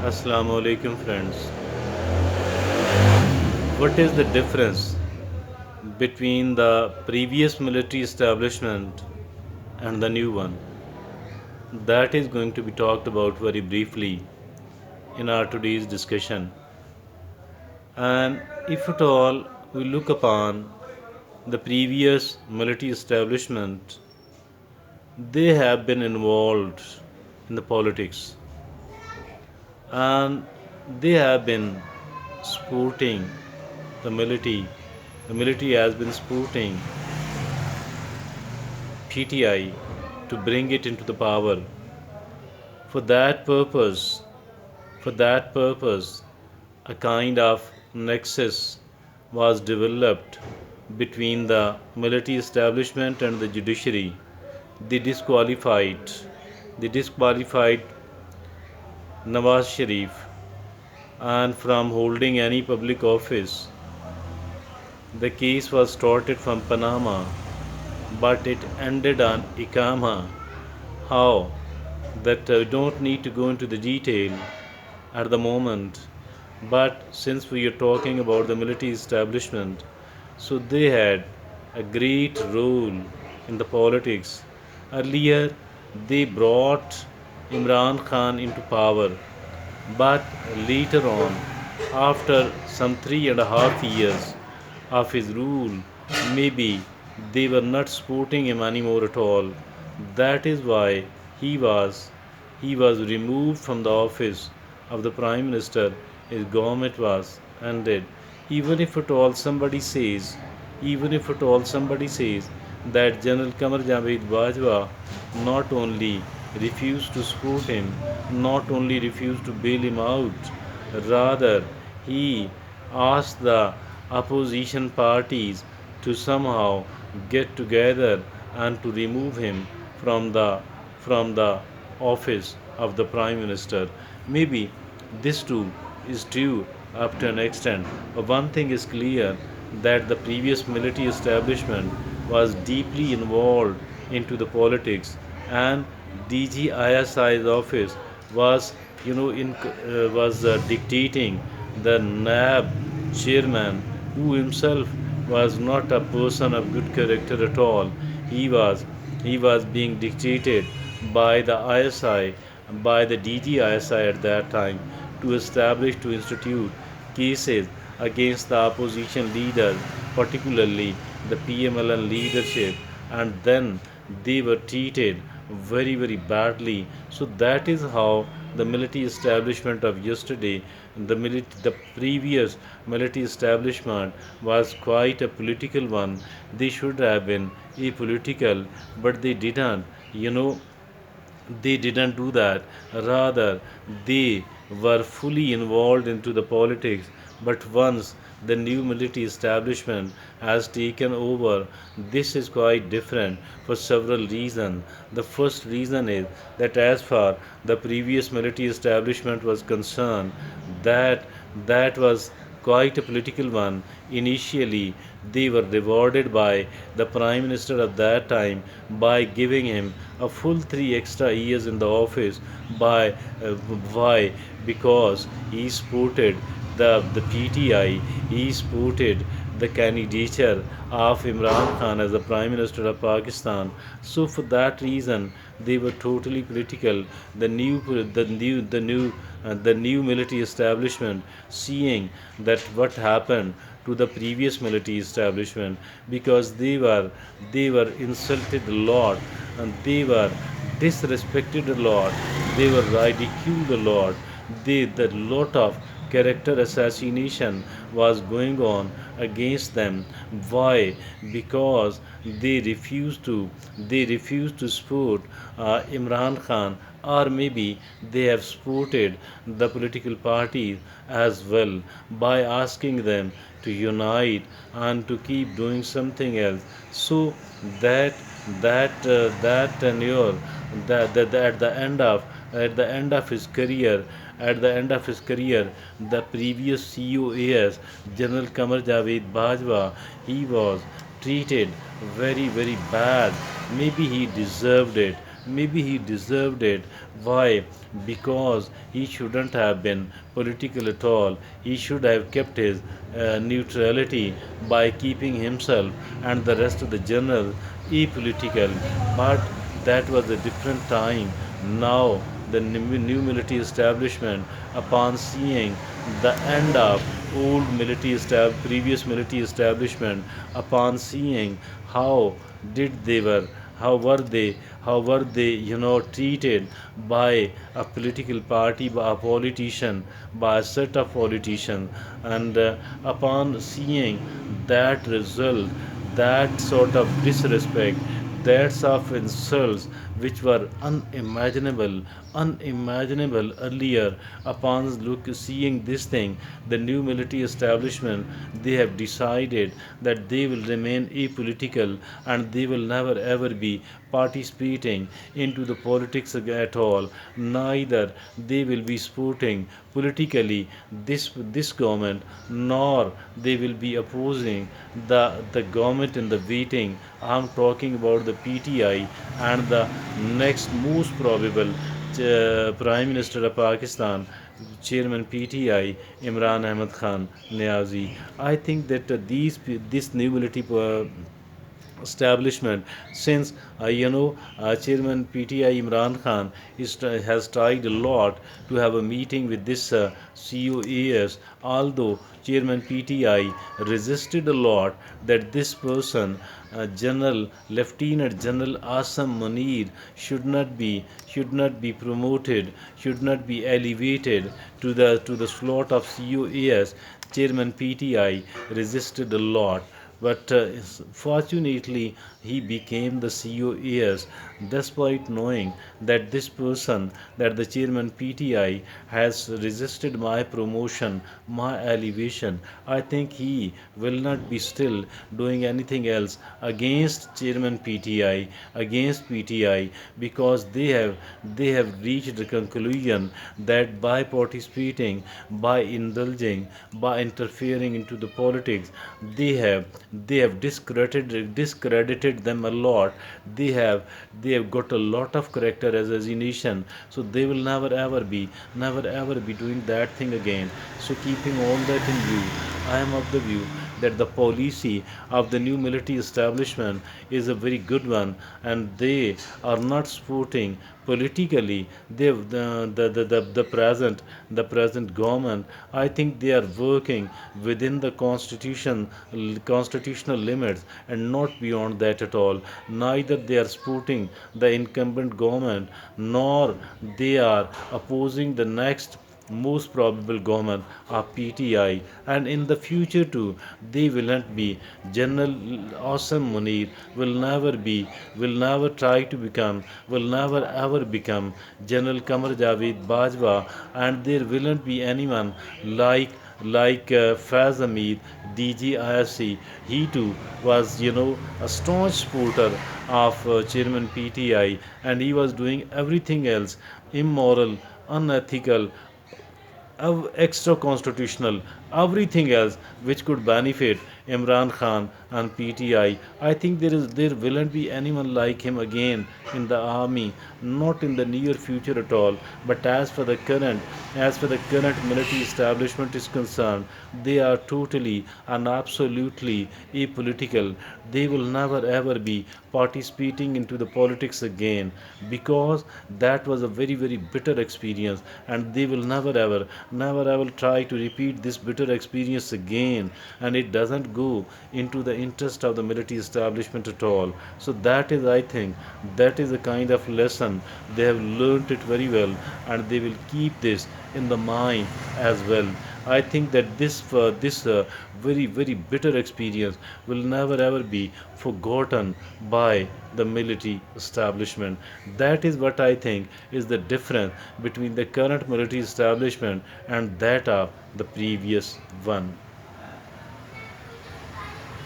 Assalamu alaikum, friends. What is the difference between the previous military establishment and the new one? That is going to be talked about very briefly in our today's discussion. And if at all we look upon the previous military establishment, they have been involved in the politics and they have been supporting the military. The military has been supporting PTI to bring it into the power. For that purpose, for that purpose, a kind of nexus was developed between the military establishment and the judiciary. They disqualified, they disqualified Nawaz Sharif and from holding any public office. The case was started from Panama, but it ended on Ikama. How? That don't need to go into the detail at the moment. But since we are talking about the military establishment, so they had a great role in the politics. Earlier, they brought Imran Khan into power, but later on, after some 3.5 years of his rule, maybe they were not supporting him anymore at all. That is why he was he was removed from the office of the Prime Minister. His government was ended. Even if at all somebody says, even if at all somebody says that General Qamar Javed Bajwa not only refused to support him, not only refused to bail him out, rather he asked the opposition parties to somehow get together and to remove him from the office of the Prime Minister. Maybe this too is true up to an extent. But one thing is clear, that the previous military establishment was deeply involved into the politics, and DGISI's office was dictating the NAB chairman, who himself was not a person of good character at all. He was he was being dictated by the ISI, by the DGISI at that time, to institute cases against the opposition leaders, particularly the PMLN leadership, and then they were treated very, very badly. So that is how the military establishment of yesterday, the previous military establishment was quite a political one. They should have been apolitical, but they didn't. You know, they didn't do that. Rather, they were fully involved into the politics. But once the new military establishment has taken over, this is quite different for several reasons. The first reason is that as far the previous military establishment was concerned, that that was quite a political one. Initially, they were rewarded by the Prime Minister of that time by giving him a full 3 extra years in the office. By why? Because he supported the PTI, he supported the candidature of Imran Khan as the Prime Minister of Pakistan. So for that reason, they were totally political. The new military establishment, seeing that what happened to the previous military establishment, because they were insulted a lot, and they were disrespected a lot, they were ridiculed a lot, the lot of character assassination was going on against them. Why? Because they refused to support Imran Khan, or maybe they have supported the political parties as well by asking them to unite and to keep doing something else. So that that tenure, that at the end of his career, the previous COAS, General Qamar Javed Bajwa, he was treated very, very bad. Maybe he deserved it. Maybe he deserved it. Why? Because he shouldn't have been political at all. He should have kept his neutrality by keeping himself and the rest of the generals apolitical. But that was a different time. Now, the new military establishment, upon seeing the end of previous military establishment, upon seeing how did they were how were they treated by a political party, by a politician, by a set of politicians, and upon seeing that result, that sort of disrespect, that sort of insults which were unimaginable earlier. Upon seeing this thing, the new military establishment, they have decided that they will remain apolitical and they will never ever be participating into the politics at all. Neither they will be supporting politically this government, nor they will be opposing the government in the waiting. I'm talking about the PTI and the next most probable Prime Minister of Pakistan, Chairman PTI, Imran Ahmad Khan Niazi. I think that this new military establishment, since Chairman PTI Imran Khan has tried a lot to have a meeting with this COAS, although Chairman PTI resisted a lot that this person, General Lieutenant General Asam Munir, should not be promoted, should not be elevated to the slot of COAS. Chairman PTI resisted a lot, but fortunately he became the COAS despite knowing that this person, that the chairman PTI has resisted my promotion, my elevation. I think he will not be still doing anything else against chairman PTI, against PTI, because they have reached the conclusion that by participating, by indulging, by interfering into the politics, they have discredited them a lot. They have got a lot of character as a nation, so they will never ever be doing that thing again. So keeping all that in view, I am of the view that the policy of the new military establishment is a very good one, and they are not supporting politically the present government. I think they are working within the constitutional limits and not beyond that at all. Neither they are supporting the incumbent government, nor they are opposing the next most probable government of PTI, and in the future too, they will not be. General Awesome Munir will never try to become, will never ever become General Kamar Javed Bajwa, and there will not be anyone like Faz Hamid, DG IRC. He too was, a staunch supporter of Chairman PTI, and he was doing everything else immoral, unethical, extra constitutional, everything else which could benefit Imran Khan and PTI. I think there will not be anyone like him again in the army, not in the near future at all. But as for the current military establishment is concerned, they are totally and absolutely apolitical. They will never ever be participating into the politics again, because that was a very very bitter experience, and they will never ever try to repeat this bitter experience again, and it doesn't go into the interest of the military establishment at all. So that is, I think, that is a kind of lesson. They have learnt it very well, and they will keep this in the mind as well. I think that this very very bitter experience will never ever be forgotten by the military establishment. That is what I think is the difference between the current military establishment and that of the previous one.